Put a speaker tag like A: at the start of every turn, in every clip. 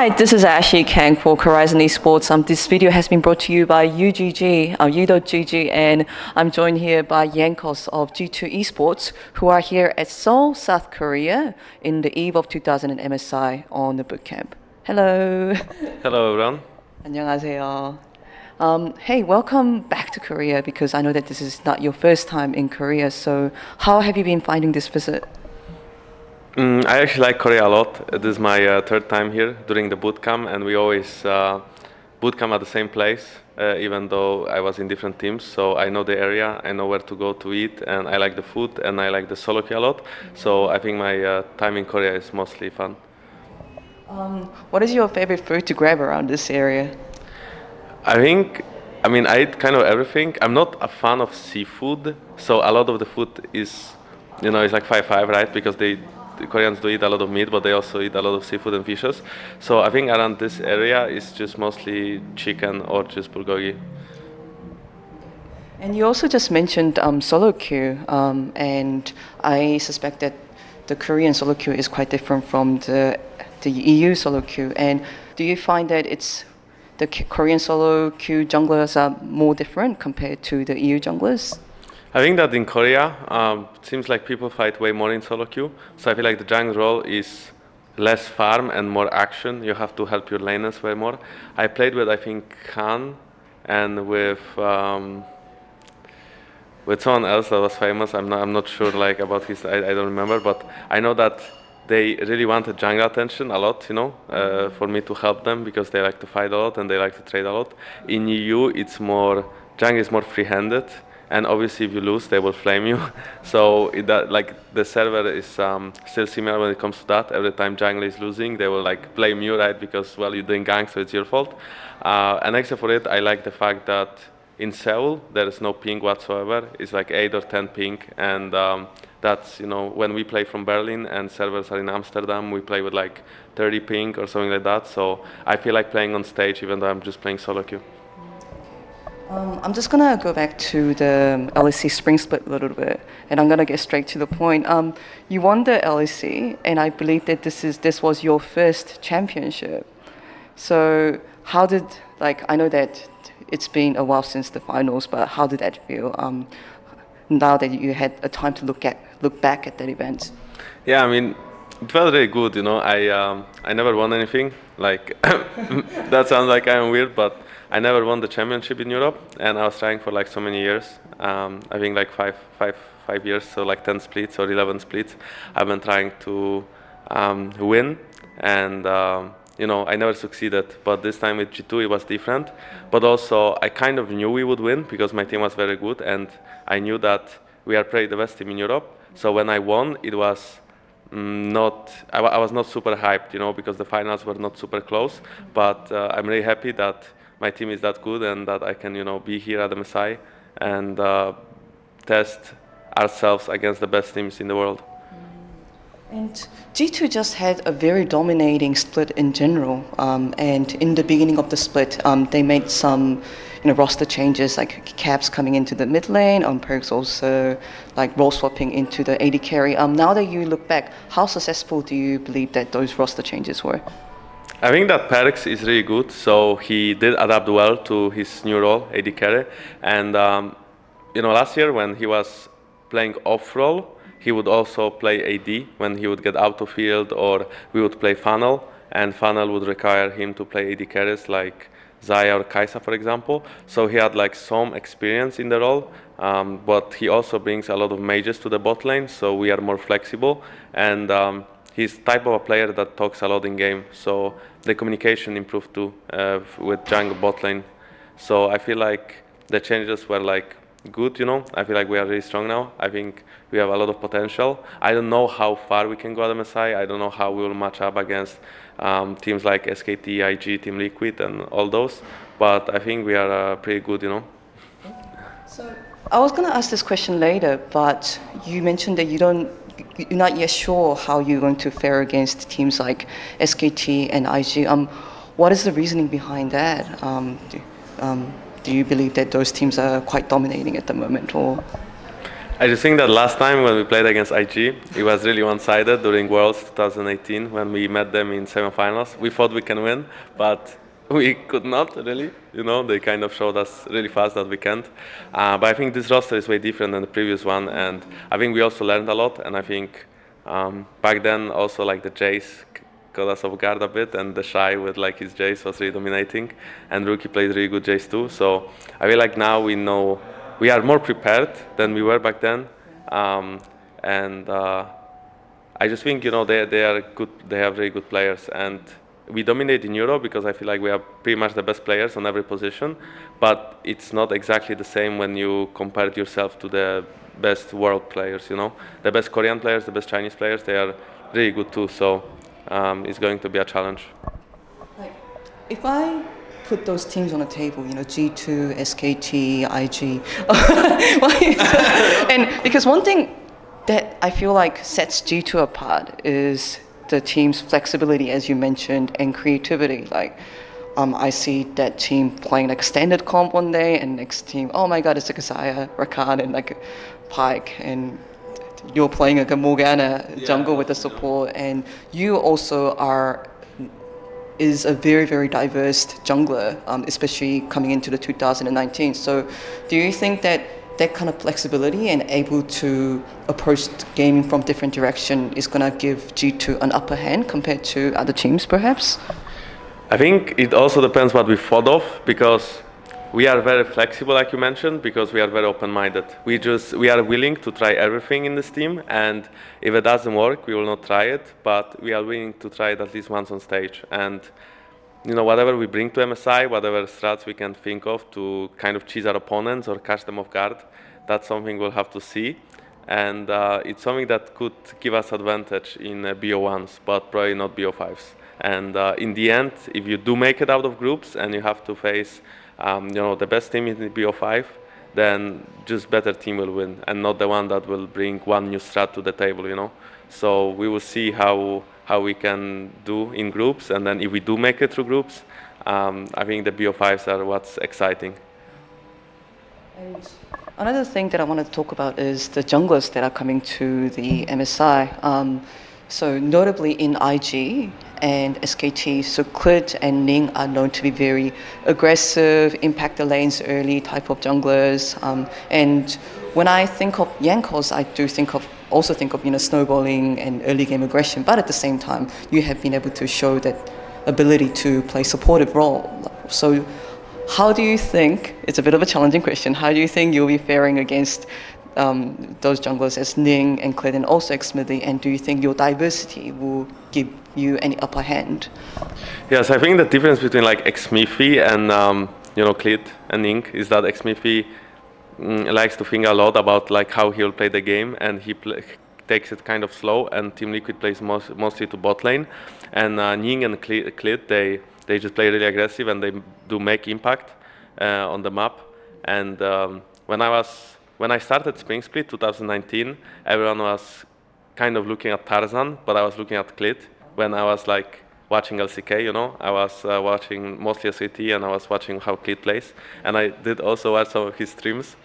A: Hi, this is Ashley Kang for Horizon Esports. This video has been brought to you by UGG, U.GG, and I'm joined here by Jankos of G2 Esports, who are here at Seoul, South Korea, in the eve of 2000 MSI on the bootcamp. Hello.
B: Hello, everyone.
A: 안녕하세요. Hey, welcome back to Korea, because I know that this is not your first time in Korea. So, how have you been finding this visit?
B: I actually like Korea a lot. This is my third time here during the bootcamp, and we always bootcamp at the same place, even though I was in different teams. So I know the area, I know where to go to eat, and I like the food, and I like the solo queue a lot. So I think my time in Korea is mostly fun.
A: What is your favorite food to grab around this area?
B: I eat kind of everything. I'm not a fan of seafood, so a lot of the food is, it's like 5-5, right? Because the Koreans do eat a lot of meat, but they also eat a lot of seafood and fishes. So I think around this area is just mostly chicken or just bulgogi.
A: And you also just mentioned solo queue, and I suspect that the Korean solo queue is quite different from the EU solo queue. And do you find that the Korean solo queue junglers are more different compared to the EU junglers?
B: I think that in Korea, it seems like people fight way more in solo queue. So I feel like the jungle role is less farm and more action. You have to help your laners way more. I played with, I think, Kang and with someone else that was famous. I'm not sure like about his. I don't remember, but I know that they really wanted jungle attention a lot, for me to help them, because they like to fight a lot and they like to trade a lot. In EU, jungle is more free-handed. And obviously, if you lose, they will flame you. So the server is still similar when it comes to that. Every time jungle is losing, they will blame you, right? Because you're doing gank, so it's your fault. And except for it, I like the fact that in Seoul there is no ping whatsoever. It's like 8 or 10 ping, and that's when we play from Berlin and servers are in Amsterdam, we play with 30 ping or something like that. So I feel like playing on stage, even though I'm just playing solo queue.
A: I'm just gonna go back to the LEC spring split a little bit, and I'm gonna get straight to the point. You won the LEC, and I believe that this was your first championship. So how did I know that it's been a while since the finals, but how did that feel? Now that you had a time to look back at that event.
B: Yeah, it felt really good. I never won anything. That sounds like I'm weird, but I never won the championship in Europe, and I was trying for so many years. I think five years, so 10 splits or 11 splits. I've been trying to win, and I never succeeded. But this time with G2 it was different. But also I kind of knew we would win because my team was very good, and I knew that we are probably the best team in Europe. So when I won, it was I was not super hyped, because the finals were not super close. But I'm really happy that my team is that good and that I can, be here at MSI and test ourselves against the best teams in the world.
A: And G2 just had a very dominating split in general. And in the beginning of the split, they made some roster changes, like Caps coming into the mid lane, Perks also role swapping into the AD carry. Now that you look back, how successful do you believe that those roster changes were?
B: I think that Perks is really good, so he did adapt well to his new role, AD carry. And last year when he was playing off role, he would also play AD when he would get out of field, or we would play funnel, and funnel would require him to play AD carries like Zaya or Kai'Sa, for example. So he had some experience in the role, but he also brings a lot of mages to the bot lane, so we are more flexible. And he's type of a player that talks a lot in game, so the communication improved too with jungle bot lane. So I feel like the changes were good, I feel like we are really strong now. I think we have a lot of potential. I don't know how far we can go at MSI. I don't know how we will match up against teams like SKT, IG, Team Liquid, and all those. But I think we are pretty good,
A: So I was going to ask this question later, but you mentioned that you're not yet sure how you're going to fare against teams like SKT and IG. What is the reasoning behind that? Do you believe that those teams are quite dominating at the moment, or?
B: I just think that last time when we played against IG, it was really one-sided during Worlds 2018 when we met them in semifinals. We thought we can win, but we could not really. You know, they kind of showed us really fast that we can't. But I think this roster is way different than the previous one, and I think we also learned a lot. And I think back then also like the Jace caught us off guard a bit, and the Shy with like his Jace was really dominating, and Rookie played really good Jace too. So I feel like now we know we are more prepared than we were back then, and I just think they are good. They have really good players, and we dominate in Euro because I feel like we are pretty much the best players on every position. But it's not exactly the same when you compare yourself to the best world players. You know, the best Korean players, the best Chinese players, they are really good too. So it's going to be a challenge.
A: Like, if I put those teams on a table, G2, SKT, IG, and because one thing that I feel like sets G2 apart is the team's flexibility, as you mentioned, and creativity. Like, I see that team playing like a standard comp one day, and next team, oh my god, it's like a Xayah, Rakan, and like a Pyke, and you're playing like a Morgana jungle with the support, and you also is a very, very diverse jungler, especially coming into the 2019. So do you think that that kind of flexibility and able to approach gaming from different direction is going to give G2 an upper hand compared to other teams, perhaps?
B: I think it also depends what we thought of, because we are very flexible, like you mentioned, because we are very open-minded. We are willing to try everything in this team, and if it doesn't work, we will not try it, but we are willing to try it at least once on stage. And whatever we bring to MSI, whatever strats we can think of to kind of cheese our opponents or catch them off guard, that's something we'll have to see. And it's something that could give us advantage in BO1s, but probably not BO5s. And in the end, if you do make it out of groups and you have to face the best team in the BO5, then just better team will win, and not the one that will bring one new strat to the table. So we will see how we can do in groups, and then if we do make it through groups, I think the BO5s are what's exciting.
A: And another thing that I want to talk about is the junglers that are coming to the MSI. So notably in IG and SKT, so Clit and Ning are known to be very aggressive, impact the lanes early type of junglers. And when I think of Jankos, I do also think of snowballing and early game aggression. But at the same time, you have been able to show that ability to play supportive role. So how do you think, it's a bit of a challenging question, how do you think you'll be faring against those junglers as Ning and Clit and also Xmithy, and do you think your diversity will give you any upper hand?
B: Yes, I think the difference between like Xmithy and Clit and Ning is that Xmithy likes to think a lot about like how he'll play the game, and he takes it kind of slow, and Team Liquid plays mostly to bot lane, and Ning and Clit they just play really aggressive, and they do make impact on the map. And when I started Spring Split 2019, everyone was kind of looking at Tarzan, but I was looking at Clit when I was like watching LCK, I was watching mostly SKT, and I was watching how Clit plays, and I did also watch some of his streams.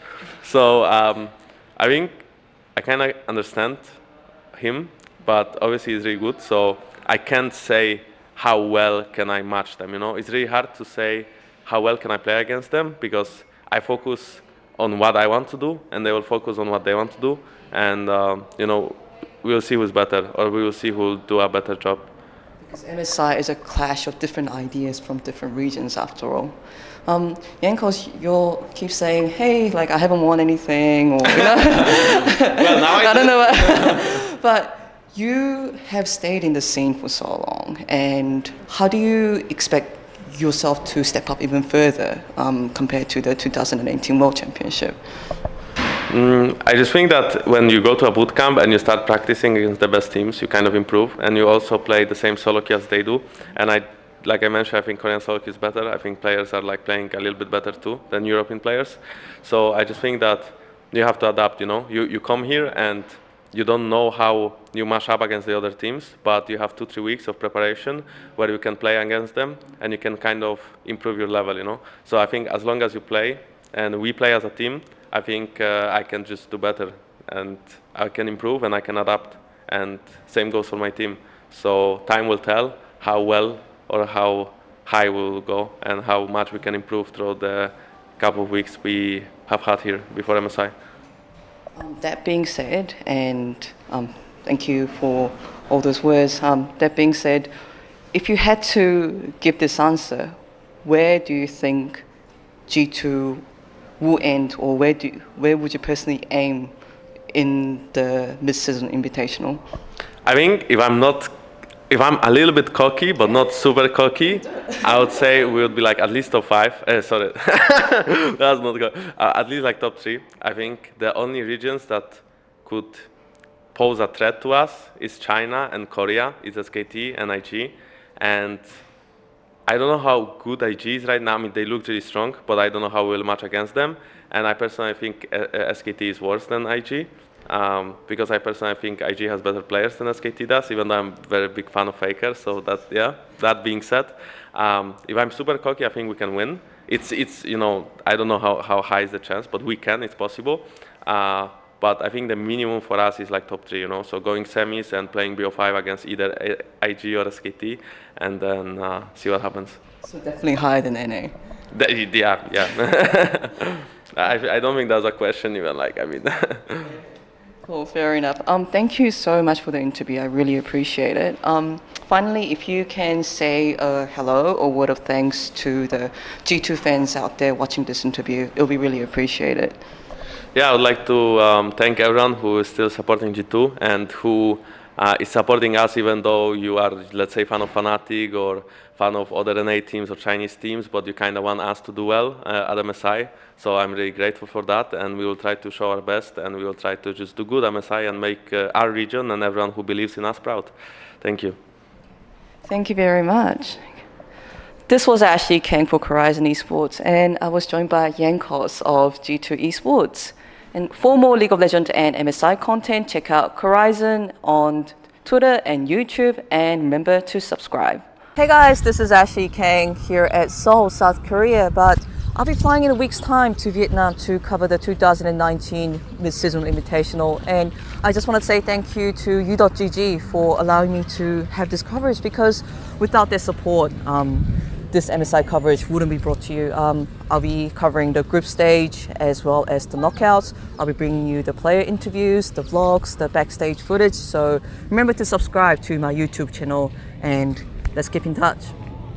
B: So I think I kind of understand him, but obviously he's really good, so I can't say how well can I match them, It's really hard to say how well can I play against them, because I focus on what I want to do, and they will focus on what they want to do, and we will see who's better, or we will see who will do a better job.
A: Because MSI is a clash of different ideas from different regions, after all. Jankos, you'll keep saying, hey, like I haven't won anything, or
B: Well, now I
A: don't know. But you have stayed in the scene for so long, and how do you expect yourself to step up even further compared to the 2018 World Championship?
B: I just think that when you go to a bootcamp and you start practicing against the best teams, you kind of improve, and you also play the same solo queue as they do. And like I mentioned, I think Korean solo queue is better. I think players are like playing a little bit better too than European players. So I just think that you have to adapt. You come here and you don't know how you mash up against the other teams, but you have 2-3 weeks of preparation where you can play against them, and you can kind of improve your level. So I think as long as you play and we play as a team, I think I can just do better and I can improve and I can adapt. And same goes for my team. So time will tell how well or how high we will go and how much we can improve throughout the couple of weeks we have had here before MSI.
A: That being said, and thank you for all those words. That being said, if you had to give this answer, where do you think G2 will end, or where would you personally aim in the mid-season invitational?
B: I think if I'm a little bit cocky, but not super cocky, I would say we would be like at least top 5. Sorry, that's not good. At least like top 3. I think the only regions that could pose a threat to us is China and Korea. It's SKT and IG, and I don't know how good IG is right now. I mean, they look really strong, but I don't know how we'll match against them. And I personally think SKT is worse than IG. Because I personally think IG has better players than SKT does, even though I'm a very big fan of Faker. So that being said, if I'm super cocky, I think we can win. It's I don't know how high is the chance, but we can, it's possible. But I think the minimum for us is like top 3, so going semis and playing BO5 against either IG or SKT, and then see what happens.
A: So definitely higher than NA.
B: Yeah. I don't think that's a question even,
A: Cool, fair enough. Thank you so much for the interview. I really appreciate it. Finally, if you can say a hello or word of thanks to the G2 fans out there watching this interview, it'll be really appreciated.
B: Yeah, I would like to thank everyone who is still supporting G2 and who is supporting us, even though you are, let's say, fan of Fnatic or fan of other NA teams or Chinese teams, but you kind of want us to do well at MSI. So I'm really grateful for that, and we will try to show our best, and we will try to just do good MSI and make our region and everyone who believes in us proud. Thank you.
A: Thank you very much. This was actually Kang for Horizon Esports, and I was joined by Jankos of G2 Esports. And for more League of Legends and MSI content, check out Horizon on Twitter and YouTube, and remember to subscribe. Hey guys, this is Ashley Kang here at Seoul, South Korea, but I'll be flying in a week's time to Vietnam to cover the 2019 Mid-Season Invitational, and I just want to say thank you to U.GG for allowing me to have this coverage, because without their support, this MSI coverage wouldn't be brought to you. I'll be covering the group stage as well as the knockouts. I'll be bringing you the player interviews, the vlogs, the backstage footage. So remember to subscribe to my YouTube channel, and let's keep in touch.